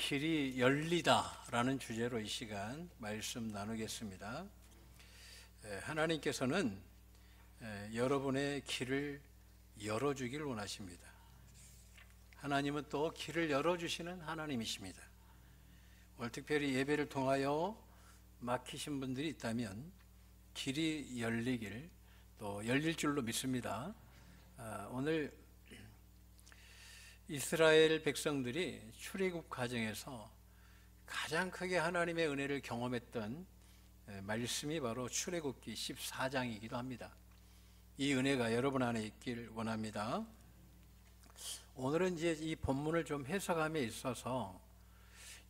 길이 열리다라는 주제로 이 시간 말씀 나누겠습니다. 하나님께서는 여러분의 길을 열어주길 원하십니다. 하나님은 또 길을 열어주시는 하나님이십니다. 오늘 특별히 예배를 통하여 막히신 분들이 있다면 길이 열리길, 또 열릴 줄로 믿습니다. 오늘 이스라엘 백성들이 출애굽 과정에서 가장 크게 하나님의 은혜를 경험했던 말씀이 바로 출애굽기 14장이기도 합니다. 이 은혜가 여러분 안에 있길 원합니다. 오늘은 이제 이 본문을 좀 해석함에 있어서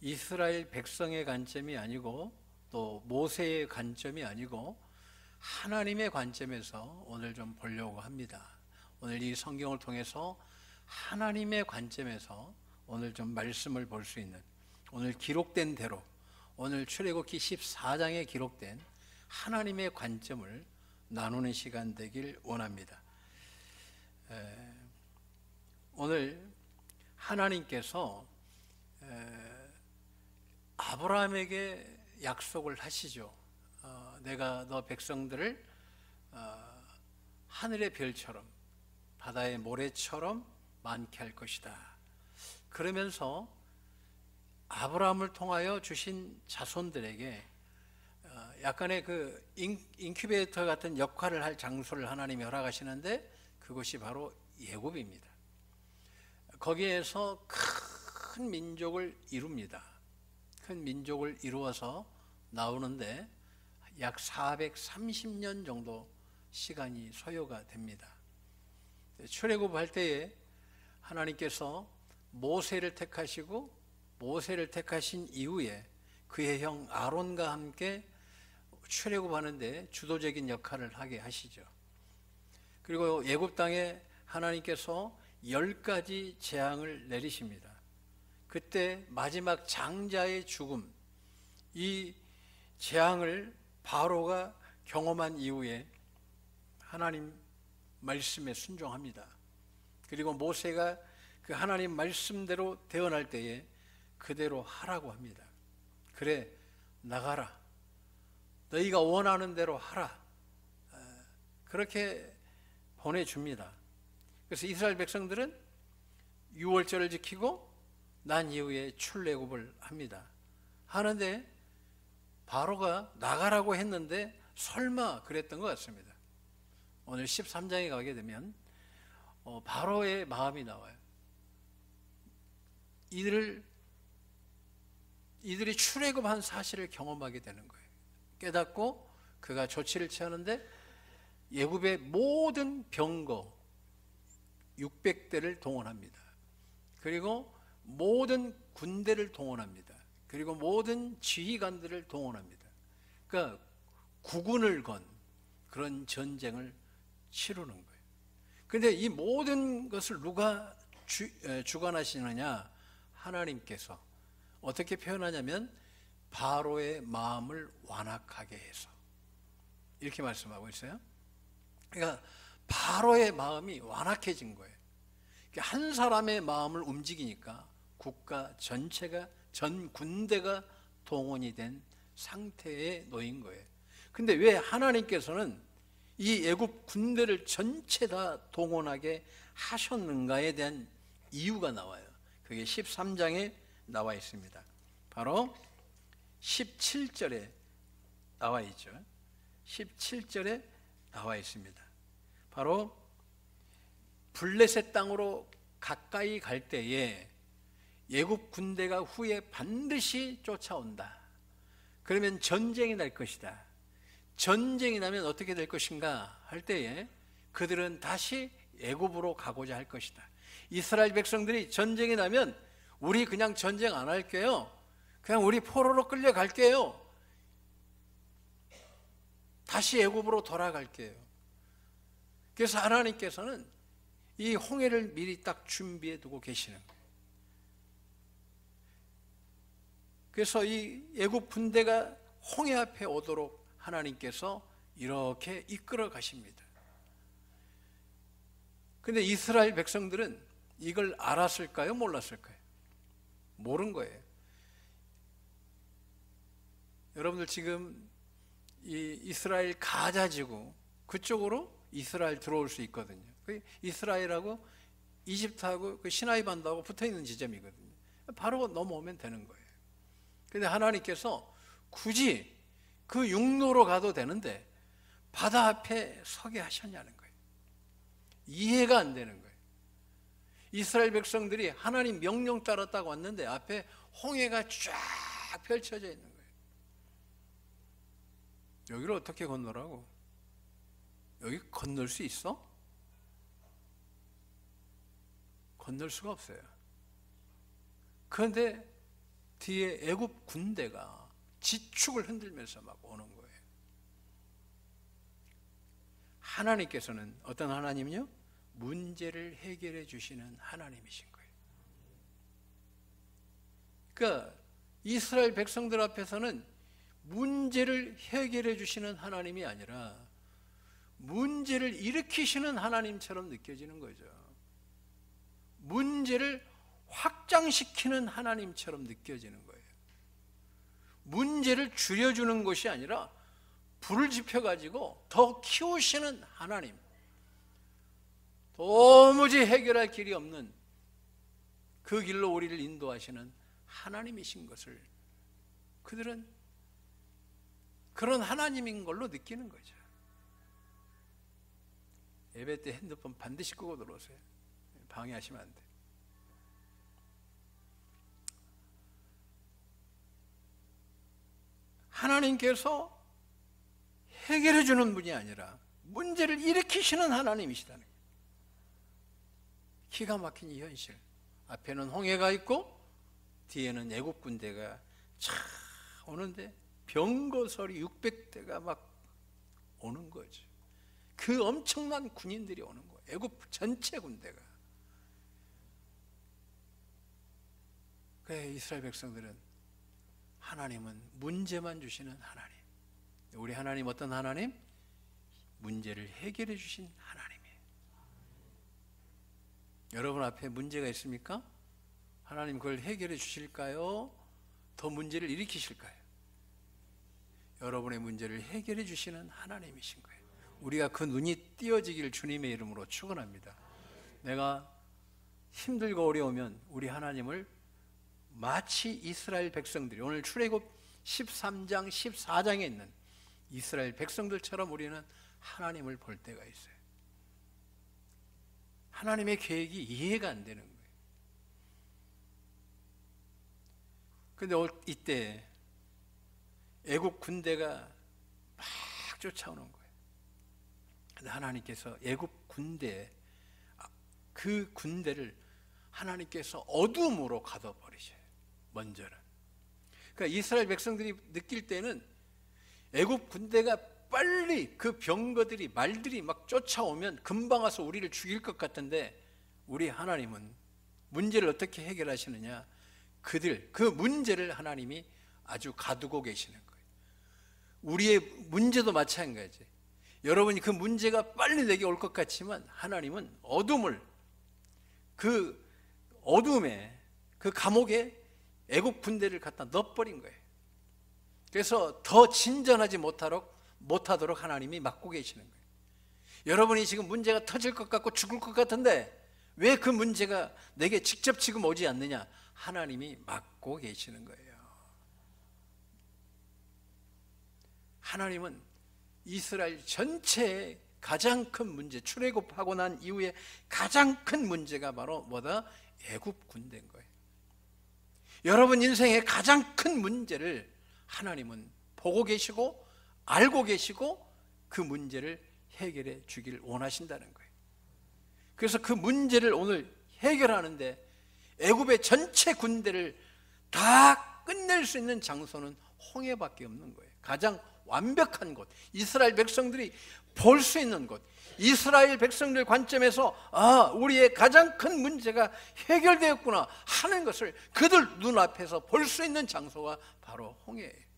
이스라엘 백성의 관점이 아니고 또 모세의 관점이 아니고 하나님의 관점에서 오늘 좀 보려고 합니다. 오늘 이 성경을 통해서 하나님의 관점에서 오늘 좀 말씀을 볼 수 있는, 오늘 기록된 대로 오늘 출애굽기 14장에 기록된 하나님의 관점을 나누는 시간 되길 원합니다. 오늘 하나님께서 아브라함에게 약속을 하시죠. 내가 너 백성들을 하늘의 별처럼 바다의 모래처럼 많게 할 것이다. 그러면서 아브라함을 통하여 주신 자손들에게 약간의 그 인큐베이터 같은 역할을 할 장소를 하나님이 허락하시는데 그것이 바로 애굽입니다. 거기에서 큰 민족을 이룹니다. 큰 민족을 이루어서 나오는데 약 430년 정도 시간이 소요가 됩니다. 출애굽할 때에 하나님께서 모세를 택하시고 모세를 택하신 이후에 그의 형 아론과 함께 출애굽하는데 주도적인 역할을 하게 하시죠. 그리고 애굽 땅에 하나님께서 10가지 재앙을 내리십니다. 그때 마지막 장자의 죽음, 이 재앙을 바로가 경험한 이후에 하나님 말씀에 순종합니다. 그리고 모세가 그 하나님 말씀대로 대언할 때에 그대로 하라고 합니다. 그래, 나가라. 너희가 원하는 대로 하라. 그렇게 보내줍니다. 그래서 이스라엘 백성들은 유월절을 지키고 난 이후에 출애굽을 합니다. 하는데 바로가 나가라고 했는데 설마 그랬던 것 같습니다. 오늘 13장에 가게 되면 바로의 마음이 나와요. 이들이 출애굽한 사실을 경험하게 되는 거예요. 깨닫고 그가 조치를 취하는데 애굽의 모든 병거 600대를 동원합니다. 그리고 모든 군대를 동원합니다. 그리고 모든 지휘관들을 동원합니다. 그러니까 국군을 건 그런 전쟁을 치르는 거예요. 그런데 이 모든 것을 누가 주관하시느냐? 하나님께서. 어떻게 표현하냐면 바로의 마음을 완악하게 해서, 이렇게 말씀하고 있어요. 그러니까 바로의 마음이 완악해진 거예요. 한 사람의 마음을 움직이니까 국가 전체가, 전 군대가 동원이 된 상태에 놓인 거예요. 근데 왜 하나님께서는 이 애굽 군대를 전체 다 동원하게 하셨는가에 대한 이유가 나와요. 그게 13장에 나와 있습니다. 바로 17절에 나와 있죠. 17절에 나와 있습니다. 바로 블레셋 땅으로 가까이 갈 때에 애굽 군대가 후에 반드시 쫓아온다. 그러면 전쟁이 날 것이다. 전쟁이 나면 어떻게 될 것인가 할 때에 그들은 다시 애굽으로 가고자 할 것이다. 이스라엘 백성들이 전쟁이 나면 우리 그냥 전쟁 안 할게요. 그냥 우리 포로로 끌려갈게요. 다시 애굽으로 돌아갈게요. 그래서 하나님께서는 이 홍해를 미리 딱 준비해 두고 계시는 거예요. 그래서 이 애굽 군대가 홍해 앞에 오도록 하나님께서 이렇게 이끌어 가십니다. 그런데 이스라엘 백성들은 이걸 알았을까요? 몰랐을까요? 모른 거예요. 여러분들 지금 이 이스라엘 가자 지구 그쪽으로 이스라엘 들어올 수 있거든요. 그 이스라엘하고 이집트하고 그 시나이 반도하고 붙어 있는 지점이거든요. 바로 넘어오면 되는 거예요. 근데 하나님께서 굳이 그 육로로 가도 되는데 바다 앞에 서게 하셨냐는 거예요. 이해가 안 되는 거예요. 이스라엘 백성들이 하나님 명령 따라 딱 왔는데 앞에 홍해가 쫙 펼쳐져 있는 거예요. 여기를 어떻게 건너라고? 여기 건널 수 있어? 건널 수가 없어요. 그런데 뒤에 애굽 군대가 지축을 흔들면서 막 오는 거예요. 하나님께서는 어떤 하나님이요? 문제를 해결해 주시는 하나님이신 거예요. 그러니까 이스라엘 백성들 앞에서는 문제를 해결해 주시는 하나님이 아니라 문제를 일으키시는 하나님처럼 느껴지는 거죠. 문제를 확장시키는 하나님처럼 느껴지는 거예요. 문제를 줄여주는 것이 아니라 불을 지펴가지고 더 키우시는 하나님, 도무지 해결할 길이 없는 그 길로 우리를 인도하시는 하나님이신 것을 그들은 그런 하나님인 걸로 느끼는 거죠. 예배 때 핸드폰 반드시 끄고 들어오세요. 방해하시면 안 돼요. 하나님께서 해결해 주는 분이 아니라 문제를 일으키시는 하나님이시다는 거예요. 기가 막힌 이 현실. 앞에는 홍해가 있고 뒤에는 애국 군대가 차 오는데 병거설이 600대가 막 오는 거죠. 그 엄청난 군인들이 오는 거예요. 애국 전체 군대가. 그래 이스라엘 백성들은 하나님은 문제만 주시는 하나님. 우리 하나님 어떤 하나님? 문제를 해결해 주신 하나님이에요. 여러분 앞에 문제가 있습니까? 하나님 그걸 해결해 주실까요? 더 문제를 일으키실까요? 여러분의 문제를 해결해 주시는 하나님이신 거예요. 우리가 그 눈이 띄어지기를 주님의 이름으로 축원합니다. 내가 힘들고 어려우면 우리 하나님을 마치 이스라엘 백성들이 오늘 출애굽 13장 14장에 있는 이스라엘 백성들처럼 우리는 하나님을 볼 때가 있어요. 하나님의 계획이 이해가 안 되는 거예요. 그런데 이때 애국 군대가 막 쫓아오는 거예요. 그런데 하나님께서 애국 군대 그 군대를 하나님께서 어둠으로 가둬버리셔요. 먼저는. 그러니까 이스라엘 백성들이 느낄 때는 애국 군대가 빨리 그 병거들이 말들이 막 쫓아오면 금방 와서 우리를 죽일 것 같은데 우리 하나님은 문제를 어떻게 해결하시느냐? 그 문제를 하나님이 아주 가두고 계시는 거예요. 우리의 문제도 마찬가지. 여러분이 그 문제가 빨리 내게 올 것 같지만 하나님은 그 어둠에 그 감옥에 애국 군대를 갖다 넣어버린 거예요. 그래서 더 진전하지 못하도록 하나님이 막고 계시는 거예요. 여러분이 지금 문제가 터질 것 같고 죽을 것 같은데 왜 그 문제가 내게 직접 지금 오지 않느냐? 하나님이 막고 계시는 거예요. 하나님은 이스라엘 전체의 가장 큰 문제, 출애굽하고 난 이후에 가장 큰 문제가 바로 뭐다? 애굽 군대인 거예요. 여러분 인생의 가장 큰 문제를 하나님은 보고 계시고 알고 계시고 그 문제를 해결해 주기를 원하신다는 거예요. 그래서 그 문제를 오늘 해결하는데 애굽의 전체 군대를 다 끝낼 수 있는 장소는 홍해밖에 없는 거예요. 가장 완벽한 곳, 이스라엘 백성들이 볼 수 있는 곳, 이스라엘 백성들 관점에서 우리의 가장 큰 문제가 해결되었구나 하는 것을 그들 눈앞에서 볼 수 있는 장소가 바로 홍해예요.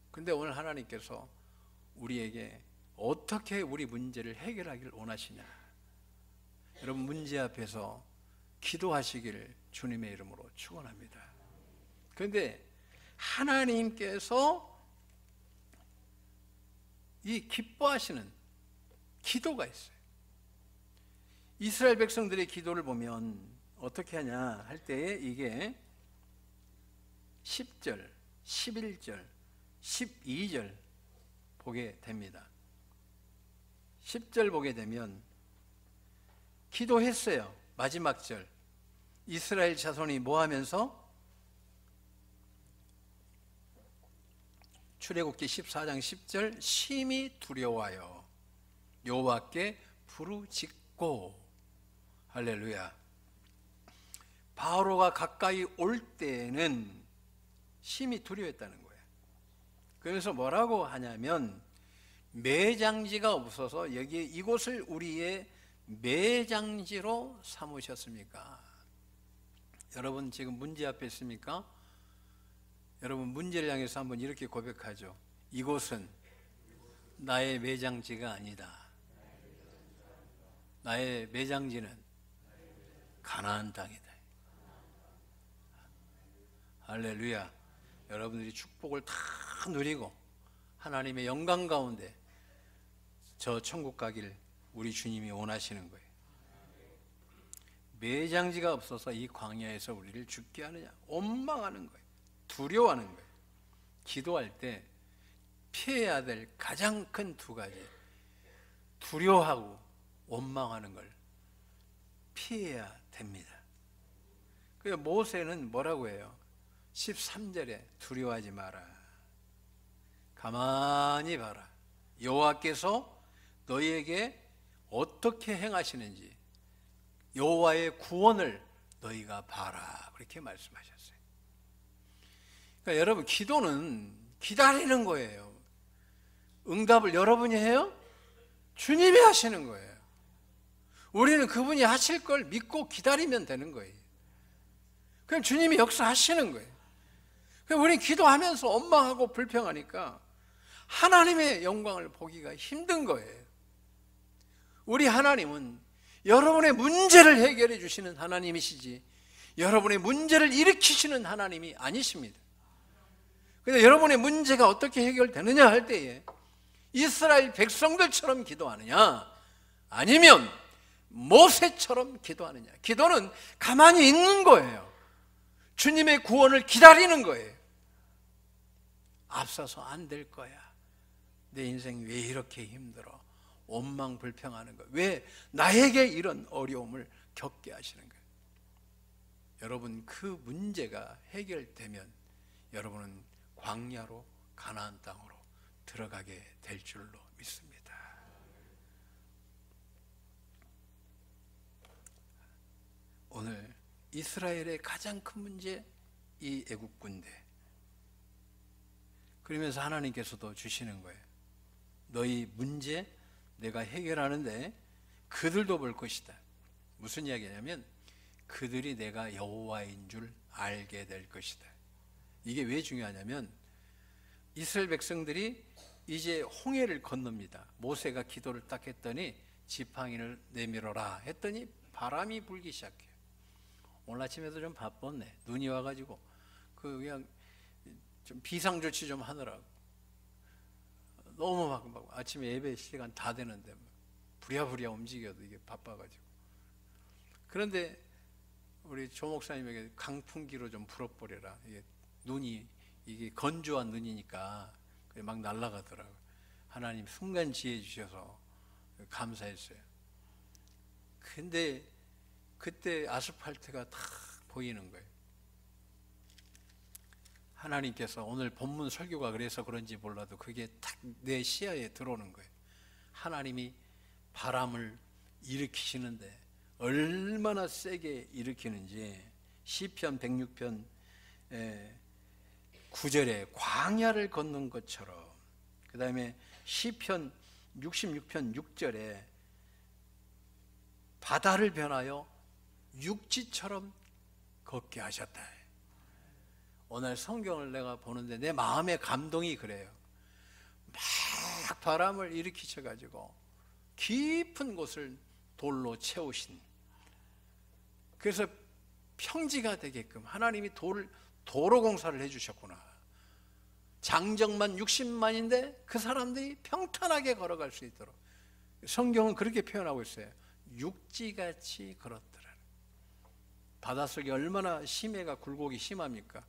그런데 오늘 하나님께서 우리에게 어떻게 우리 문제를 해결하기를 원하시냐? 여러분 문제 앞에서 기도하시기를 주님의 이름으로 축원합니다. 그런데 하나님께서 이 기뻐하시는 기도가 있어요. 이스라엘 백성들의 기도를 보면 어떻게 하냐 할 때에 이게 10절, 11절, 12절 보게 됩니다. 10절 보게 되면 기도했어요. 마지막 절 이스라엘 자손이 뭐 하면서? 출애굽기 14장 10절 심히 두려워하여 여호와께 부르짖고. 할렐루야. 바로가 가까이 올 때에는 심히 두려워했다는 거예요. 그래서 뭐라고 하냐면 매장지가 없어서 여기에 이곳을 우리의 매장지로 삼으셨습니까? 여러분 지금 문제 앞에 있습니까? 여러분 문제를 향해서 한번 이렇게 고백하죠. 이곳은 나의 매장지가 아니다. 나의 매장지는 가나안 땅이다. 할렐루야. 여러분들이 축복을 다 누리고 하나님의 영광 가운데 저 천국 가길 우리 주님이 원하시는 거예요. 매장지가 없어서 이 광야에서 우리를 죽게 하느냐, 원망하는 거예요. 두려워하는 거예요. 기도할 때 피해야 될 가장 큰 두 가지, 두려워하고 원망하는 걸 피해야 됩니다. 그래서 모세는 뭐라고 해요? 13절에 두려워하지 마라. 가만히 봐라. 여호와께서 너희에게 어떻게 행하시는지 여호와의 구원을 너희가 봐라. 그렇게 말씀하셨어요. 그러니까 여러분 기도는 기다리는 거예요. 응답을 여러분이 해요? 주님이 하시는 거예요. 우리는 그분이 하실 걸 믿고 기다리면 되는 거예요. 그럼 주님이 역사하시는 거예요. 그럼 우리는 기도하면서 원망하고 불평하니까 하나님의 영광을 보기가 힘든 거예요. 우리 하나님은 여러분의 문제를 해결해 주시는 하나님이시지 여러분의 문제를 일으키시는 하나님이 아니십니다. 그런데 여러분의 문제가 어떻게 해결되느냐 할 때에 이스라엘 백성들처럼 기도하느냐 아니면 모세처럼 기도하느냐. 기도는 가만히 있는 거예요. 주님의 구원을 기다리는 거예요. 앞서서 안 될 거야. 내 인생 왜 이렇게 힘들어? 원망 불평하는 거. 왜 나에게 이런 어려움을 겪게 하시는 거예요? 여러분 그 문제가 해결되면 여러분은 광야로 가나안 땅으로 들어가게 될 줄로 믿습니다. 오늘 이스라엘의 가장 큰 문제 이 애국군대. 그러면서 하나님께서도 주시는 거예요. 너희 문제 내가 해결하는데 그들도 볼 것이다. 무슨 이야기냐면 그들이 내가 여호와인 줄 알게 될 것이다. 이게 왜 중요하냐면 이스라엘 백성들이 이제 홍해를 건넙니다. 모세가 기도를 딱 했더니 지팡이를 내밀어라 했더니 바람이 불기 시작해요. 오늘 아침에도 좀 바빴네. 눈이 와가지고 그냥 좀 비상조치 좀 하느라고 너무 막 아침에 예배 시간 다 되는데 부랴부랴 움직여도 이게 바빠가지고. 그런데 우리 조 목사님에게 강풍기로 좀 불어버려라. 이게 눈이 이게 건조한 눈이니까 막 날아가더라고요. 하나님 순간 지혜 주셔서 감사했어요. 근데 그때 아스팔트가 다 보이는 거예요. 하나님께서 오늘 본문 설교가 그래서 그런지 몰라도 그게 딱 내 시야에 들어오는 거예요. 하나님이 바람을 일으키시는데 얼마나 세게 일으키는지 시편 106편 9절에 광야를 걷는 것처럼, 그 다음에 시편 66편 6절에 바다를 변하여 육지처럼 걷게 하셨다. 오늘 성경을 내가 보는데 내 마음의 감동이 그래요. 막 바람을 일으키셔가지고 깊은 곳을 돌로 채우신, 그래서 평지가 되게끔 하나님이 도로 공사를 해주셨구나. 장정만 60만인데 그 사람들이 평탄하게 걸어갈 수 있도록 성경은 그렇게 표현하고 있어요. 육지같이 걸었더라. 바닷속이 얼마나 심해가 굴곡이 심합니까?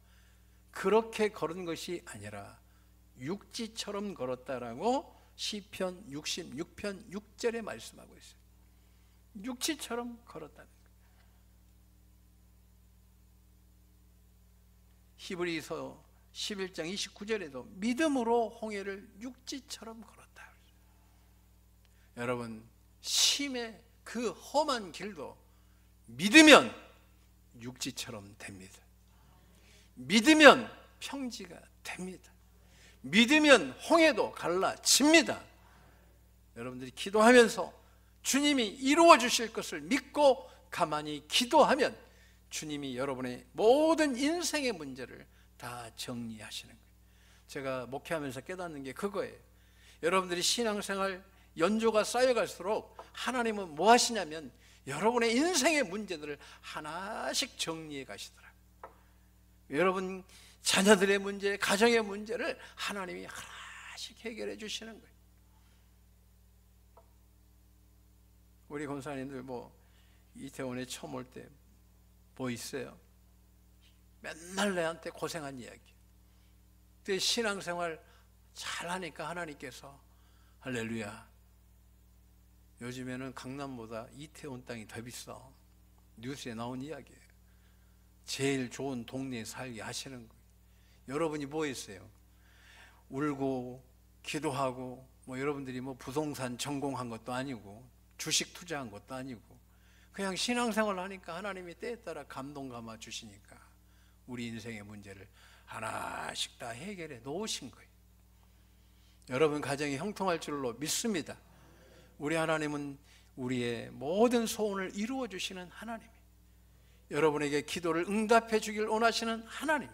그렇게 걸은 것이 아니라 육지처럼 걸었다라고 시편 66편 6절에 말씀하고 있어요. 육지처럼 걸었다는 거예요. 히브리서 11장 29절에도 믿음으로 홍해를 육지처럼 걸었다. 여러분, 심의 그 험한 길도 믿으면 육지처럼 됩니다. 믿으면 평지가 됩니다. 믿으면 홍해도 갈라집니다. 여러분들이 기도하면서 주님이 이루어 주실 것을 믿고 가만히 기도하면 주님이 여러분의 모든 인생의 문제를 다 정리하시는 거예요. 제가 목회하면서 깨닫는 게 그거예요. 여러분들이 신앙생활 연조가 쌓여갈수록 하나님은 뭐 하시냐면 여러분의 인생의 문제들을 하나씩 정리해 가시더라고요. 여러분 자녀들의 문제, 가정의 문제를 하나님이 하나씩 해결해 주시는 거예요. 우리 권사님들 뭐 이태원에 처음 올 때 뭐 있어요? 맨날 내한테 고생한 이야기. 그때 신앙생활 잘하니까 하나님께서 할렐루야, 요즘에는 강남보다 이태원 땅이 더 비싸. 뉴스에 나온 이야기예요. 제일 좋은 동네에 살게 하시는 거예요. 여러분이 뭐 했어요? 울고 기도하고 뭐 여러분들이 뭐 부동산 전공한 것도 아니고 주식 투자한 것도 아니고 그냥 신앙생활 하니까 하나님이 때에 따라 감동 감아 주시니까 우리 인생의 문제를 하나씩 다 해결해 놓으신 거예요. 여러분 가정이 형통할 줄로 믿습니다. 우리 하나님은 우리의 모든 소원을 이루어 주시는 하나님이, 여러분에게 기도를 응답해 주길 원하시는 하나님이,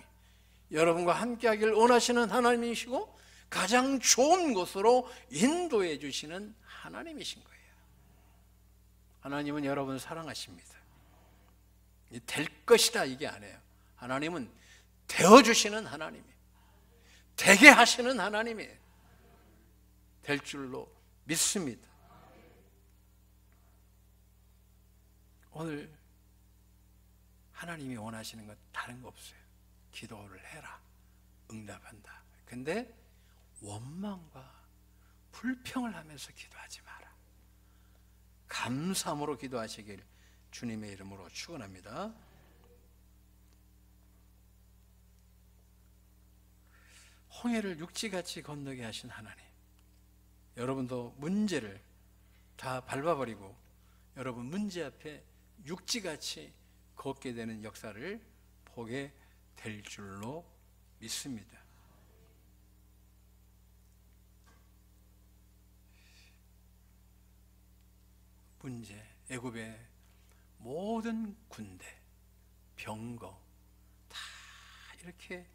여러분과 함께 하길 원하시는 하나님이시고 가장 좋은 곳으로 인도해 주시는 하나님이신 거예요. 하나님은 여러분 사랑하십니다. 될 것이다 이게 아니에요. 하나님은 되어주시는 하나님이에요. 되게 하시는 하나님이에요. 될 줄로 믿습니다. 오늘 하나님이 원하시는 건 다른 거 없어요. 기도를 해라, 응답한다. 근데 원망과 불평을 하면서 기도하지 마라. 감사함으로 기도하시길 주님의 이름으로 축원합니다. 홍해를 육지같이 건너게 하신 하나님, 여러분도 문제를 다 밟아버리고 여러분 문제 앞에 육지같이 걷게 되는 역사를 보게 될 줄로 믿습니다. 문제, 애굽의 모든 군대, 병거 다 이렇게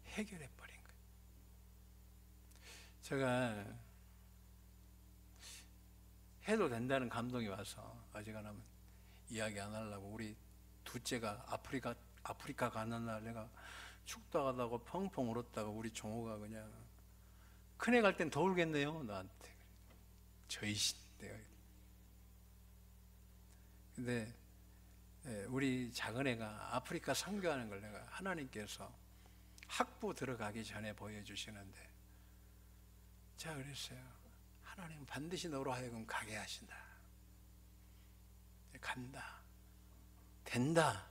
해결해 버린 거예요. 제가 해도 된다는 감동이 와서 어지간하면 이야기 안 하려고, 우리 둘째가 아프리카 가는 날 내가 축도하다고 펑펑 울었다가 우리 종호가 그냥 큰애 갈 땐 더 울겠네요 나한테. 저이신 내가. 근데 우리 작은애가 아프리카 선교하는 걸 내가 하나님께서 학부 들어가기 전에 보여주시는데 제가 그랬어요. 하나님 반드시 너로 하여금 가게 하신다. 간다. 된다.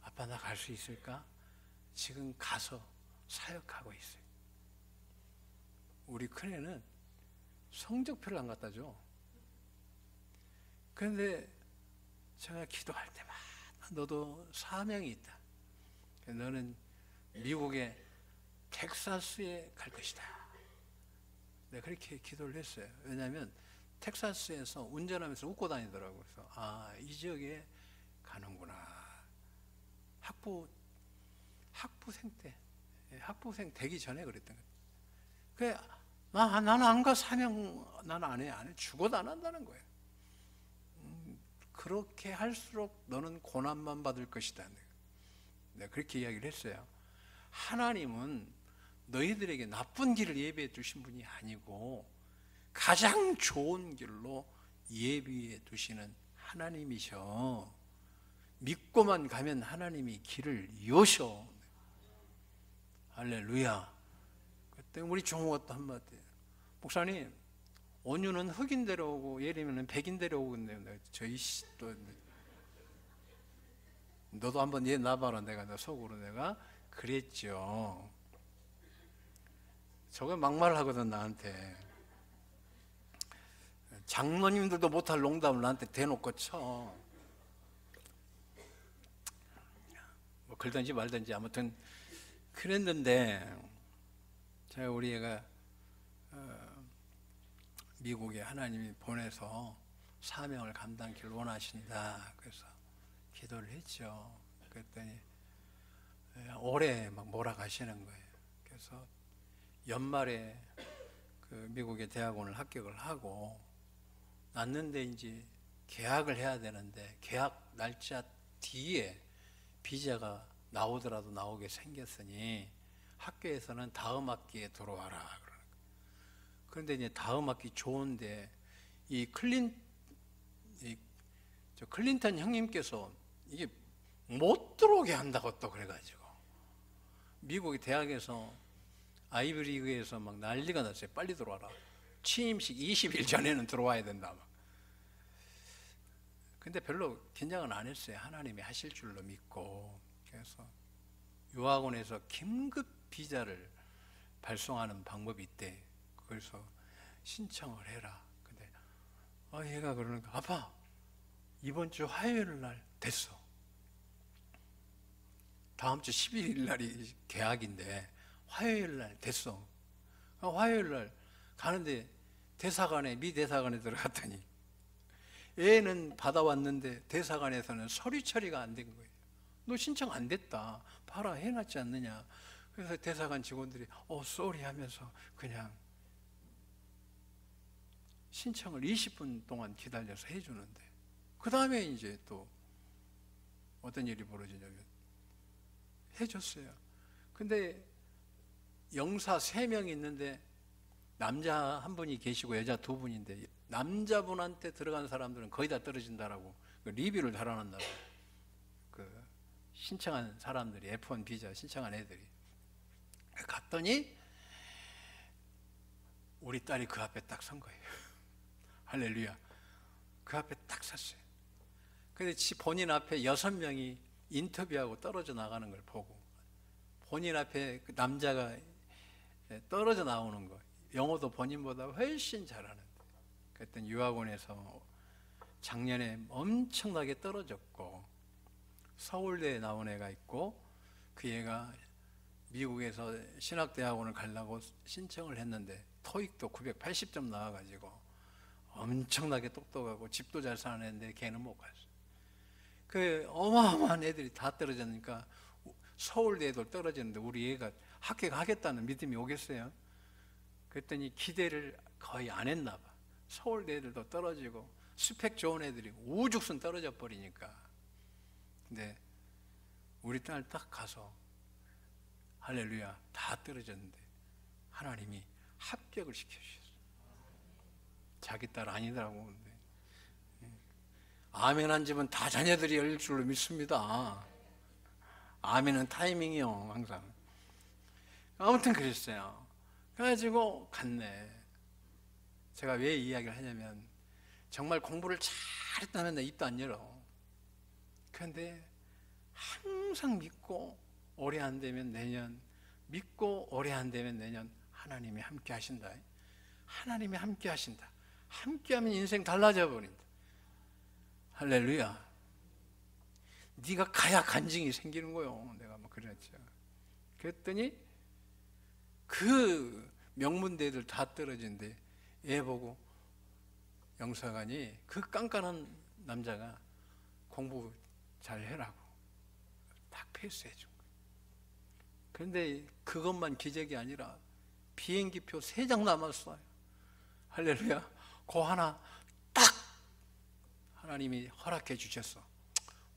아빠 나 갈 수 있을까? 지금 가서 사역하고 있어요. 우리 큰애는 성적표를 안 갖다 줘. 그런데 제가 기도할 때마다 너도 사명이 있다. 너는 미국의 텍사스에 갈 것이다. 내가 그렇게 기도를 했어요. 왜냐하면 텍사스에서 운전하면서 웃고 다니더라고요. 그래서 이 지역에 가는구나. 학부생 때, 학부생 되기 전에 그랬던 거예요. 나는 안 가. 사명 나는 안 해. 죽어도 안 한다는 거예요. 그렇게 할수록 너는 고난만 받을 것이다. 내가 그렇게 이야기를 했어요. 하나님은 너희들에게 나쁜 길을 예비해 두신 분이 아니고 가장 좋은 길로 예비해 두시는 하나님이셔. 믿고만 가면 하나님이 길을 여셔. 할렐루야. 그때 우리 종호가 또 한마디, 목사님 온유는 흑인 데려오고 예림이는 백인 데려오겠네요. 저희 또 너도 한번 얘 놔봐라. 내가 속으로 내가 그랬죠. 저거 막말하거든 나한테. 장로님들도 못할 농담을 나한테 대놓고 쳐. 뭐 그러든지 말든지 아무튼 그랬는데, 제가 우리 애가 미국에 하나님이 보내서 사명을 감당키를 원하신다. 그래서 기도를 했죠. 그랬더니 올해 막 몰아가시는 거예요. 그래서 연말에 그 미국의 대학원을 합격을 하고 났는데 이제 계약을 해야 되는데 계약 날짜 뒤에 비자가 나오더라도 나오게 생겼으니 학교에서는 다음 학기에 들어와라. 그런데 이제 다음 학기 좋은데 이 클린턴 형님께서 이게 못 들어오게 한다고 또 그래가지고 미국의 대학에서 아이브리그에서 막 난리가 났어요. 빨리 들어와라. 취임식 20일 전에는 들어와야 된다. 막. 근데 별로 긴장은 안 했어요. 하나님이 하실 줄로 믿고. 그래서 유학원에서 긴급 비자를 발송하는 방법이 있대. 그래서 신청을 해라. 근데 얘가 그러는 거, 아빠 이번 주 화요일 날 됐어. 다음 주 11일 날이 계약인데 화요일 날 됐어. 화요일 날 가는데 대사관에, 미 대사관에 들어갔더니 애는 받아왔는데 대사관에서는 서류 처리가 안 된 거예요. 너 신청 안 됐다. 봐라, 해놨지 않느냐. 그래서 대사관 직원들이 쏘리 하면서 그냥 신청을 20분 동안 기다려서 해주는데, 그 다음에 이제 또 어떤 일이 벌어지냐면 해줬어요. 근데 영사 3명이 있는데 남자 1분이 계시고 여자 2분인데 남자분한테 들어간 사람들은 거의 다 떨어진다라고 그 리뷰를 달아놨나 봐요. 그 신청한 사람들이, F1 비자 신청한 애들이. 갔더니 우리 딸이 그 앞에 딱 선 거예요. 할렐루야. 그 앞에 딱 섰어요. 근데 본인 앞에 6명이 인터뷰하고 떨어져 나가는 걸 보고 본인 앞에 그 남자가 떨어져 나오는 거, 영어도 본인보다 훨씬 잘하는데, 그랬더니 유학원에서 작년에 엄청나게 떨어졌고 서울대에 나온 애가 있고 그 애가 미국에서 신학대학원을 가려고 신청을 했는데 토익도 980점 나와가지고 엄청나게 똑똑하고 집도 잘 사는 애인데 걔는 못 갔어. 그 어마어마한 애들이 다 떨어졌으니까 서울대 애들 떨어졌는데 우리 애가 합격하겠다는 믿음이 오겠어요? 그랬더니 기대를 거의 안 했나 봐. 서울대 애들도 떨어지고 스펙 좋은 애들이 우죽순 떨어져 버리니까. 근데 우리 딸 딱 가서 할렐루야 다 떨어졌는데 하나님이 합격을 시켜주셨어요. 자기 딸 아니더라고. 근데 아멘한 집은 다 자녀들이 열릴 줄로 믿습니다. 아멘은 타이밍이요 항상. 아무튼 그랬어요. 그래가지고 갔네. 제가 왜 이야기를 하냐면 정말 공부를 잘했다면 내 입도 안 열어. 그런데 항상 믿고 올해 안 되면 내년, 믿고 올해 안 되면 내년, 하나님이 함께 하신다. 하나님이 함께 하신다. 함께하면 인생 달라져 버린다. 할렐루야. 네가 가야 간증이 생기는 거요. 내가 뭐 그랬죠. 그랬더니 그 명문대들 다 떨어진데 애 보고 영사관이 그 깐깐한 남자가 공부 잘 해라고 딱 패스해 준 거예요. 그런데 그것만 기적이 아니라 비행기표 3장 남았어요. 할렐루야. 그 하나 딱 하나님이 허락해 주셨어.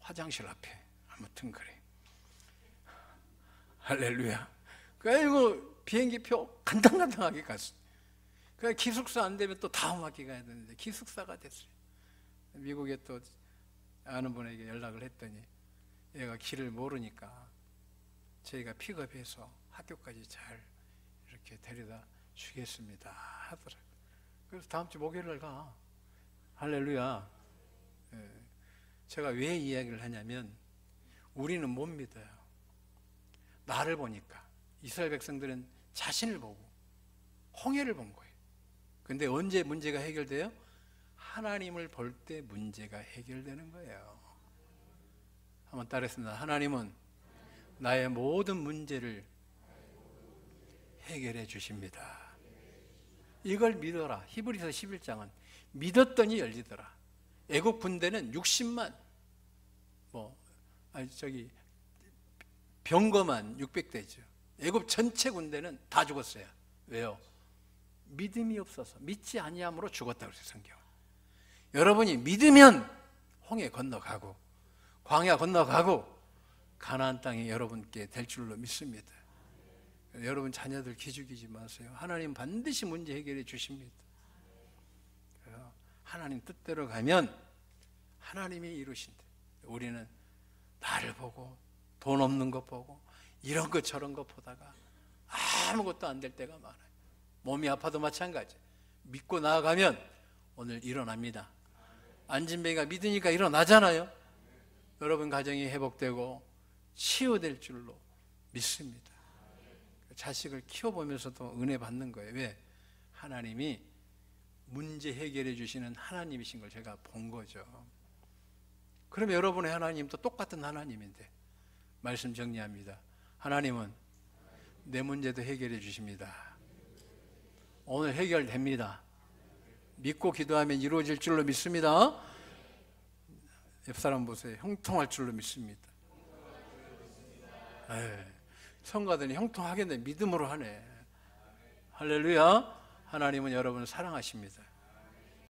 화장실 앞에. 아무튼 그래. 할렐루야. 그리고 비행기표 간당간당하게 갔어요. 그 기숙사 안 되면 또 다음 학기 가야 되는데 기숙사가 됐어요. 미국에 또 아는 분에게 연락을 했더니 얘가 길을 모르니까 저희가 픽업해서 학교까지 잘 이렇게 데려다 주겠습니다 하더라고요. 그래서 다음 주 목요일 가. 할렐루야. 제가 왜 이야기를 하냐면 우리는 못 믿어요. 나를 보니까 이스라엘 백성들은 자신을 보고 홍해를 본 거예요. 근데 언제 문제가 해결돼요? 하나님을 볼 때 문제가 해결되는 거예요. 한번 따라했습니다. 하나님은 나의 모든 문제를 해결해 주십니다. 이걸 믿어라. 히브리서 11장은 믿었더니 열리더라. 애국 군대는 60만 병거만 600대죠. 애국 전체 군대는 다 죽었어요. 왜요? 믿음이 없어서 믿지 아니함으로 죽었다고 그랬어요. 성경. 여러분이 믿으면 홍해 건너가고 광야 건너가고 가나안 땅이 여러분께 될 줄로 믿습니다. 여러분 자녀들 기죽이지 마세요. 하나님 반드시 문제 해결해 주십니다. 하나님 뜻대로 가면 하나님이 이루신다. 우리는 나를 보고 돈 없는 것 보고 이런 것 저런 것 보다가 아무것도 안 될 때가 많아요. 몸이 아파도 마찬가지. 믿고 나아가면 오늘 일어납니다. 안진뱅이가 믿으니까 일어나잖아요. 여러분 가정이 회복되고 치유될 줄로 믿습니다. 자식을 키워보면서도 은혜 받는 거예요. 왜? 하나님이 문제 해결해 주시는 하나님이신 걸 제가 본 거죠. 그럼 여러분의 하나님도 똑같은 하나님인데 말씀 정리합니다. 하나님은 내 문제도 해결해 주십니다. 오늘 해결됩니다. 믿고 기도하면 이루어질 줄로 믿습니다. 옆 사람 보세요. 형통할 줄로 믿습니다. 성가더니 형통하겠네. 믿음으로 하네. 할렐루야. 하나님은 여러분을 사랑하십니다.